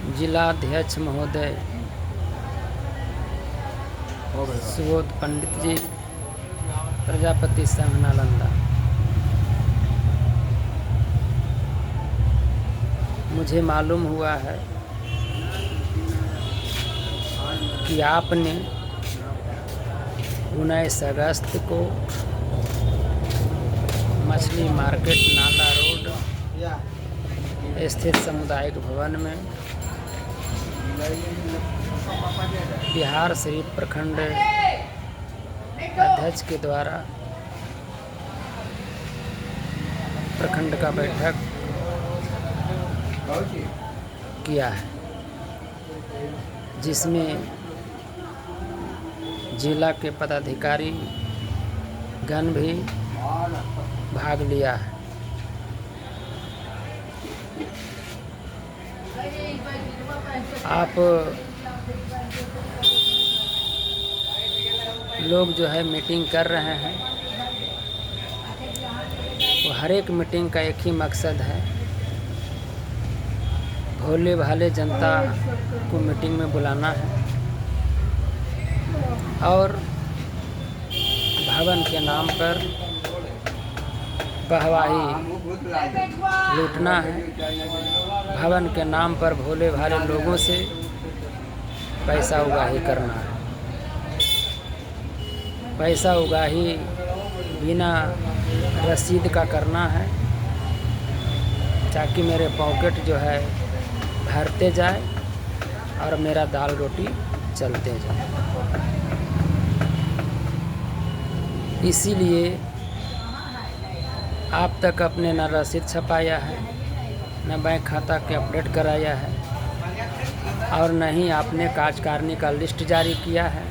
जिलाध्यक्ष महोदय सुबोध पंडित जी, प्रजापति संघ नालंदा, मुझे मालूम हुआ है कि आपने 19 अगस्त को मछली मार्केट नाला रोड स्थित सामुदायिक भवन में बिहार शरीफ प्रखंड अध्यक्ष के द्वारा प्रखंड का बैठक किया है, जिसमें जिला के पदाधिकारी गण भी भाग लिया है। आप लोग जो है मीटिंग कर रहे हैं, वो हर एक मीटिंग का एक ही मकसद है, भोले भाले जनता को मीटिंग में बुलाना है और भवन के नाम पर वाहवाही लूटना है। भवन के नाम पर भोले भाले लोगों से पैसा उगाही करना है। पैसा उगाही बिना रसीद का करना है, ताकि मेरे पॉकेट जो है भरते जाए और मेरा दाल रोटी चलते जाए। इसीलिए आप तक आपने न रसीद छपाया है, न बैंक खाता के अपडेट कराया है, और न ही आपने कार्यकारिणी का लिस्ट जारी किया है,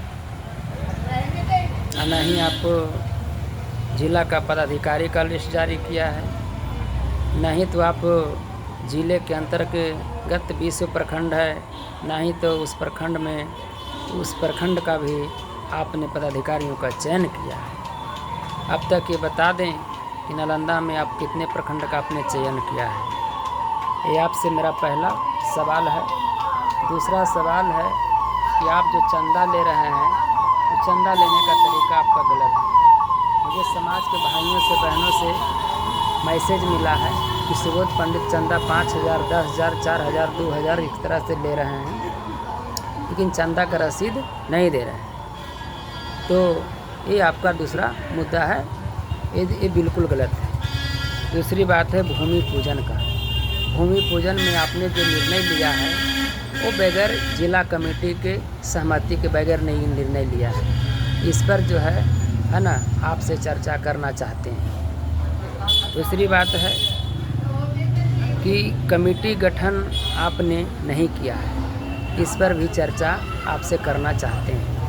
और न ही आप जिला का पदाधिकारी का लिस्ट जारी किया है, न ही तो आप जिले के अंतर्गत 20 प्रखंड है, न ही तो उस प्रखंड में उस प्रखंड का भी आपने पदाधिकारियों का चयन किया है। अब तक ये बता दें कि नालंदा में आप कितने प्रखंड का आपने चयन किया है। ये आपसे मेरा पहला सवाल है। दूसरा सवाल है कि आप जो चंदा ले रहे हैं, तो चंदा लेने का तरीका आपका गलत है। मुझे समाज के भाइयों से बहनों से मैसेज मिला है कि सुबोध पंडित चंदा 5,000, 10,000, 4,000, 2,000 इस तरह से ले रहे हैं, लेकिन चंदा का रसीद नहीं दे रहे हैं। तो ये आपका दूसरा मुद्दा है, ये बिल्कुल गलत है। दूसरी बात है भूमि पूजन का। भूमि पूजन में आपने जो निर्णय लिया है, वो बगैर जिला कमेटी के सहमति के बगैर नहीं निर्णय लिया है। इस पर जो है ना, आपसे चर्चा करना चाहते हैं। दूसरी बात है कि कमेटी गठन आपने नहीं किया है, इस पर भी चर्चा आपसे करना चाहते हैं।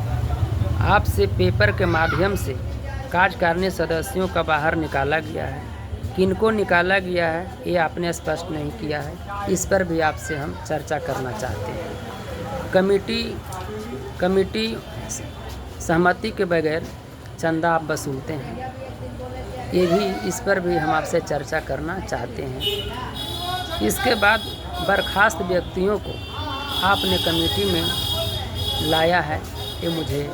आपसे पेपर के माध्यम से कार्यकारिणी सदस्यों का बाहर निकाला गया है, किनको निकाला गया है ये आपने स्पष्ट नहीं किया है, इस पर भी आपसे हम चर्चा करना चाहते हैं। कमेटी सहमति के बगैर चंदा आप वसूलते हैं, ये भी इस पर भी हम आपसे चर्चा करना चाहते हैं। इसके बाद बर्खास्त व्यक्तियों को आपने कमेटी में लाया है, ये मुझे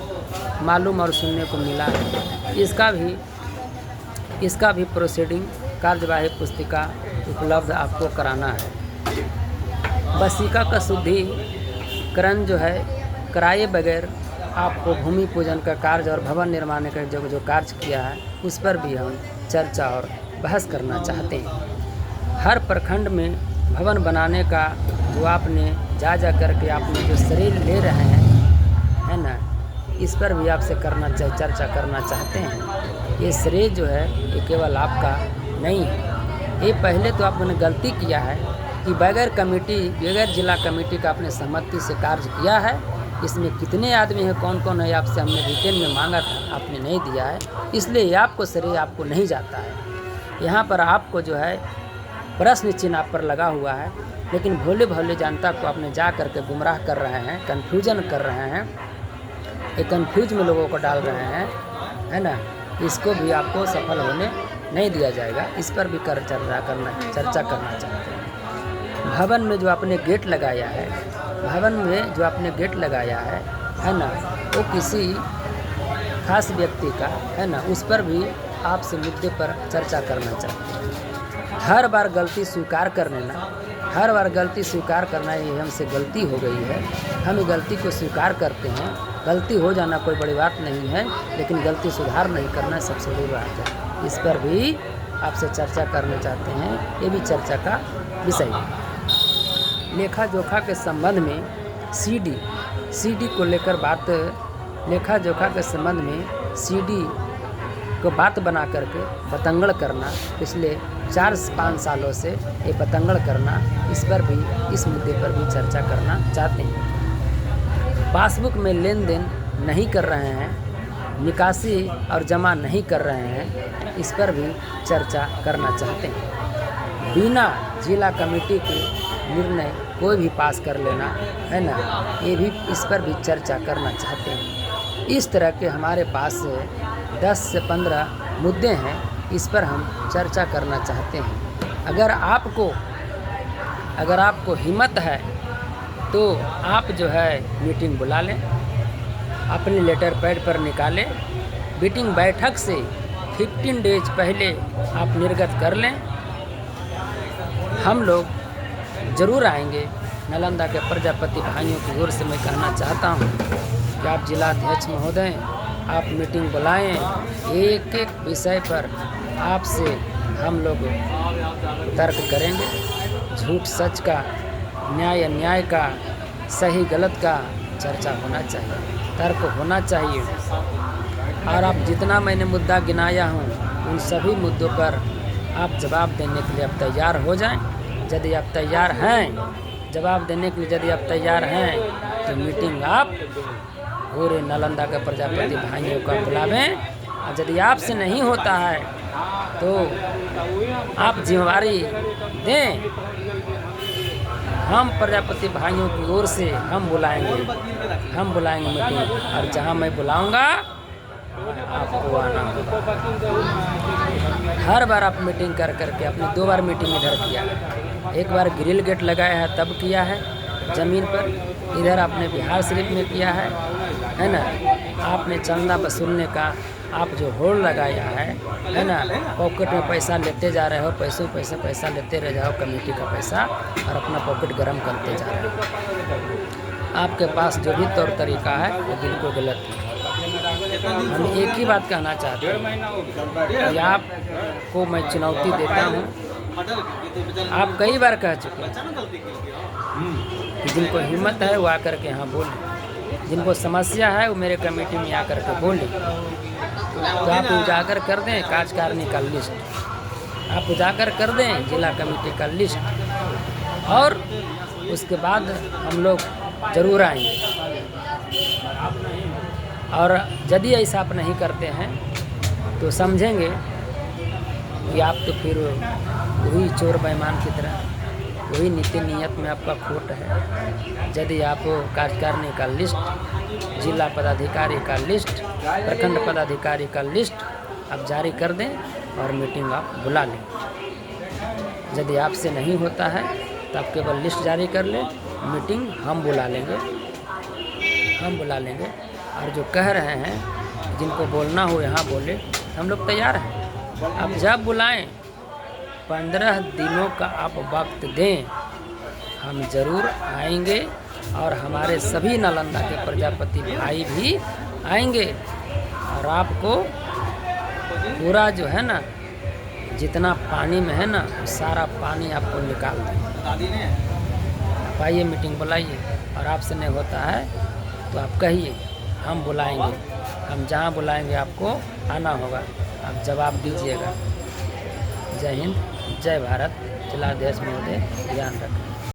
मालूम और सुनने को मिला है। इसका भी प्रोसीडिंग कार्यवाही पुस्तिका उपलब्ध आपको कराना है। वसीका का शुद्धिकरण जो है कराए बगैर आपको भूमि पूजन का कार्य और भवन निर्माण का जो कार्य किया है, उस पर भी हम चर्चा और बहस करना चाहते हैं। हर प्रखंड में भवन बनाने का जो आपने जा करके आपने जो श्रेय ले रहे हैं, है ना, इस पर भी आपसे चर्चा करना चाहते हैं। ये श्रेय जो है ये केवल आपका नहीं है। ये पहले तो आपने गलती किया है कि बगैर जिला कमेटी का आपने सहमति से कार्य किया है। इसमें कितने आदमी हैं, कौन कौन है, आपसे हमने रिटेन में मांगा था, आपने नहीं दिया है, इसलिए ये आपको श्रेय आपको नहीं जाता है। यहाँ पर आपको जो है प्रश्न चिन्ह आप पर लगा हुआ है, लेकिन भोले भाले जनता को आपने जा करके गुमराह कर रहे हैं, कन्फ्यूजन कर रहे हैं, एक कन्फ्यूज में लोगों को डाल रहे हैं, है ना। इसको भी आपको सफल होने नहीं दिया जाएगा। इस पर भी चर्चा करना चाहते हैं। भवन में जो आपने गेट लगाया है, भवन में जो आपने गेट लगाया है ना, वो किसी खास व्यक्ति का है ना, उस पर भी आपसे मुद्दे पर चर्चा करना चाहते हैं। हर बार गलती स्वीकार कर लेना, हर बार गलती स्वीकार करना, ये हमसे गलती हो गई है, हम गलती को स्वीकार करते हैं। गलती हो जाना कोई बड़ी बात नहीं है, लेकिन गलती सुधार नहीं करना सबसे बड़ी बात है। इस पर भी आपसे चर्चा करना चाहते हैं, ये भी चर्चा का विषय है। लेखा जोखा के संबंध में सीडी को लेकर बात, लेखा जोखा के संबंध में सीडी को बात बना करके बतंगड़ करना, पिछले 4-5 सालों से ये बतंगड़ करना, इस पर भी, इस मुद्दे पर भी चर्चा करना चाहते हैं। पासबुक में लेन देन नहीं कर रहे हैं, निकासी और जमा नहीं कर रहे हैं, इस पर भी चर्चा करना चाहते हैं। बिना जिला कमेटी के निर्णय कोई भी पास कर लेना है ना, ये भी, इस पर भी चर्चा करना चाहते हैं। इस तरह के हमारे पास 10 से 15 मुद्दे हैं, इस पर हम चर्चा करना चाहते हैं। अगर आपको हिम्मत है तो आप जो है मीटिंग बुला लें, अपने लेटर पैड पर निकालें, मीटिंग बैठक से 15 डेज पहले आप निर्गत कर लें। हम लोग ज़रूर आएंगे। नालंदा के प्रजापति भाइयों की ओर से मैं कहना चाहता हूँ कि आप जिलाध्यक्ष महोदय, आप मीटिंग बुलाएं, एक एक विषय पर आपसे हम लोग तर्क करेंगे। झूठ सच का, न्याय अन्याय का, सही गलत का चर्चा होना चाहिए, तर्क होना चाहिए। और आप जितना मैंने मुद्दा गिनाया हूँ, उन सभी मुद्दों पर आप जवाब देने के लिए आप तैयार हो जाएं। यदि आप तैयार हैं जवाब देने के लिए, यदि आप तैयार हैं तो मीटिंग आप पूरे नालंदा के प्रजापति भाइयों का बुलावें। और यदि आपसे नहीं होता है तो आप जिम्मेवारी दें, हम प्रजापति भाइयों की ओर से हम बुलाएंगे मीटिंग। और जहां मैं बुलाऊंगा आपको आना होगा। हर बार आप मीटिंग कर करके, आपने 2 बार मीटिंग इधर किया, एक बार ग्रिल गेट लगाया है तब किया है ज़मीन पर, इधर आपने बिहार शरीफ में किया है ना। आपने चंदा वसूलने का आप जो होड़ लगाया है ना, पॉकेट में पैसा लेते जा रहे हो, पैसा लेते रह जाओ, कमेटी का पैसा, और अपना पॉकेट गर्म करते जा रहे हो। आपके पास जो भी तौर तरीका है वो बिल्कुल गलत है। हम एक ही बात कहना चाहते हैं कि आपको मैं चुनौती देता हूँ, आप कई बार कह चुके हैं कि जिनको हिम्मत है वो आकर के यहाँ बोले, जिनको समस्या है वो मेरे कमेटी में आकर के बोले। तो आप उजागर कर दें कार्यकारिणी का लिस्ट, आप उजागर कर दें जिला कमेटी का लिस्ट, और उसके बाद हम लोग ज़रूर आएंगे। और यदि ऐसा आप नहीं करते हैं तो समझेंगे कि आप तो फिर वही चोर बेईमान की तरह, वही नीति नियत में आपका खोट है। यदि आप कार्यकारिणी का लिस्ट, जिला पदाधिकारी का लिस्ट, प्रखंड पदाधिकारी का लिस्ट आप जारी कर दें और मीटिंग आप बुला लें। यदि आपसे नहीं होता है तो आप केवल लिस्ट जारी कर लें, मीटिंग हम बुला लेंगे। और जो कह रहे हैं जिनको बोलना हो यहाँ बोले, हम लोग तैयार हैं। आप जब बुलाएं, 15 दिनों का आप वक्त दें, हम ज़रूर आएंगे। और हमारे सभी नालंदा के प्रजापति भाई भी आएंगे और आपको पूरा जो है ना, जितना पानी में है ना, सारा पानी आपको निकाल दें। आप आइए, मीटिंग बुलाइए, और आपसे नहीं होता है तो आप कहिए, हम बुलाएंगे। हम जहाँ बुलाएंगे आपको आना होगा, आप जवाब दीजिएगा। जय हिंद, जय भारत। जिलाध्यक्ष महोदय ध्यान रखें।